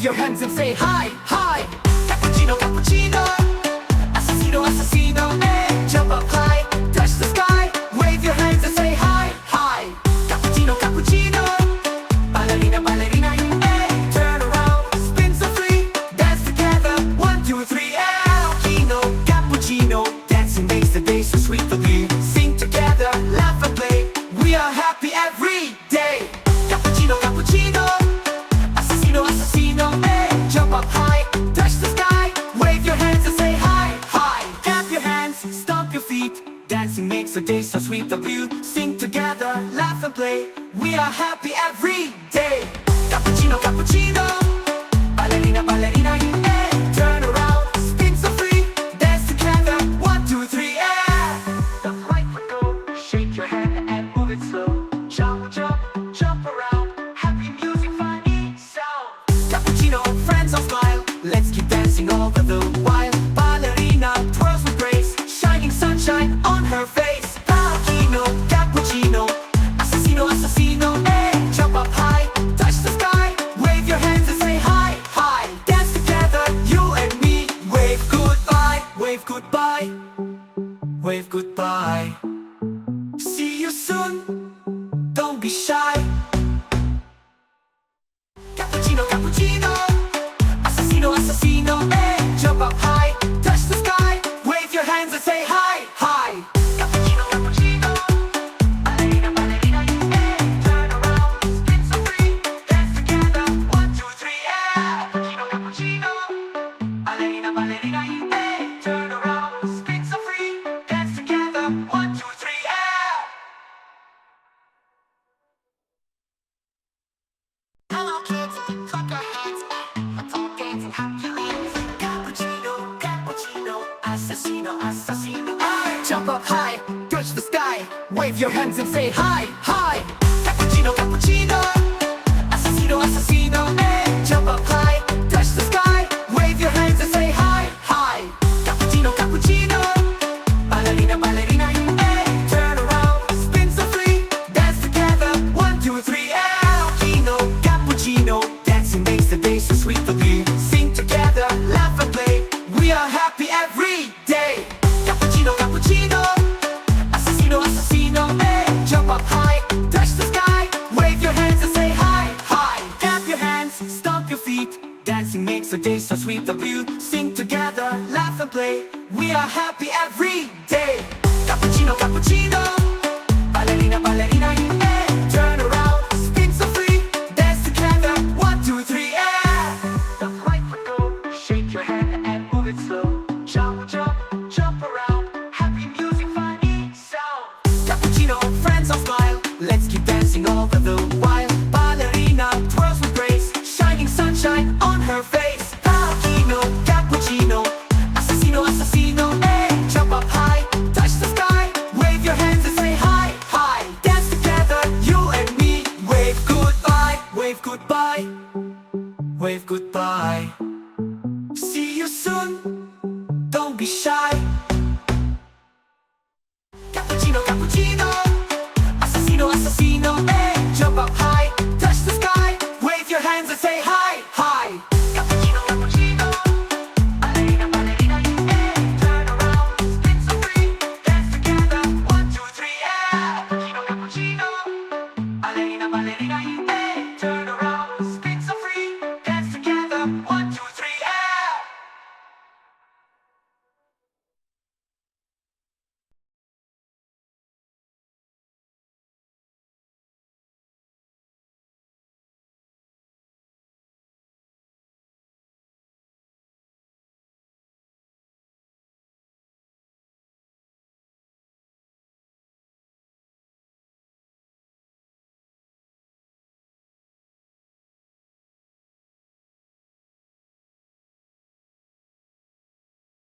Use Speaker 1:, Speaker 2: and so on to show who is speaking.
Speaker 1: your hands and say hi, hi. Cappuccino, cappuccino, assassino, assassino, eh. Jump up high, touch the sky, wave your hands and say hi, hi. Cappuccino, cappuccino, ballerina, ballerina, eh. Turn around, spin so free, dance together, 1, 2, 3, eh. Cappuccino, cappuccino, dancing makes the day so sweet for you. Sing together, laugh and play, we are happy every day. Cappuccino, cappuccino, assassino, assassino, eh. Jump up high, touch the sky, wave your hands and say hi, hi. Clap your hands, stomp your feet, dancing makes the day so sweet of you. Sing together, laugh and play, we are happy every day. Cappuccino, cappuccino, ballerina, ballerina, eh. Turn around, spin so free, dance together, 1, 2, 3, eh. The right foot go, shake your head and move it slow. Jump, jump, jump around, happy music, funny sound. Cappuccino, friends all smile, let's keep dancing all the while. Ballerina twirls with grace, shining sunshine on her face. Cappuccino, cappuccino, assassino, assassino, eh. Jump up high, touch the sky, wave your hands and say hi, hi. Dance together, you and me, wave goodbye, wave goodbye, wave goodbye. See you soon, don't be shy. Cappuccino, cappuccino, assassino, assassino, eh. Jump up high, touch the sky, wave your hands and say hi, hi. Cappuccino, cappuccino, ballerina, ballerina, eh. Turn around, spin so free, dance together, 1, 2, 3, eh. Cappuccino, cappuccino, ballerina, ballerina, eh. Turn around, spin so free, dance together, 1, 2, 3, eh. Hello kids, clap your hands, let's all dance and happy hands. Cappuccino, cappuccino, assassino, assassino, eh. Jump up high, touch the sky, wave your hands and say hi, hi. Cappuccino, cappuccino, assassino, assassino, eh. Jump up high, touch the sky, wave your hands and say hi, hi. Cappuccino, cappuccino, ballerina, ballerina, eh. Turn around, spin so free, dance together, 1, 2, 3, eh. Cappuccino, cappuccino, dancing makes the day so sweet for you. Sing together, laugh and play, we are happy every day. Cappuccino, cappuccino, assassino, assassino, eh. Jump up high, touch the sky, wave your hands and say hi, hi. Clap your hands, stomp your feet, dancing makes the day so sweet of you. Sing together, laugh and play, we are happy every day. Cappuccino, cappuccino, ballerina, ballerina, eh. Turn around, spin so free, dance together, 1, 2, 3, eh. The right foot go, shake your head and move it slow. Jump, jump, jump around, happy music, funny sound. Cappuccino, friends all smile, let's keep dancing all the while. Ballerina twirls with grace, shining sunshine on her face. Cappuccino, cappuccino, assassino, assassino, eh. Jump up high, touch the sky, wave your hands and say hi, hi. Dance together, you and me, wave goodbye, wave goodbye, wave goodbye. See you soon, don't be shy. Cappuccino, cappuccino, assassino, assassino, eh. Jump up high, touch the sky, wave your hands and say hi, hi. Cappuccino, cappuccino, ballerina, ballerina, eh. Turn around, spin so free, dance together, 1, 2, 3, eh. Cappuccino, cappuccino, ballerina, ballerina, eh. Turn around, spin so free, dance together, 1,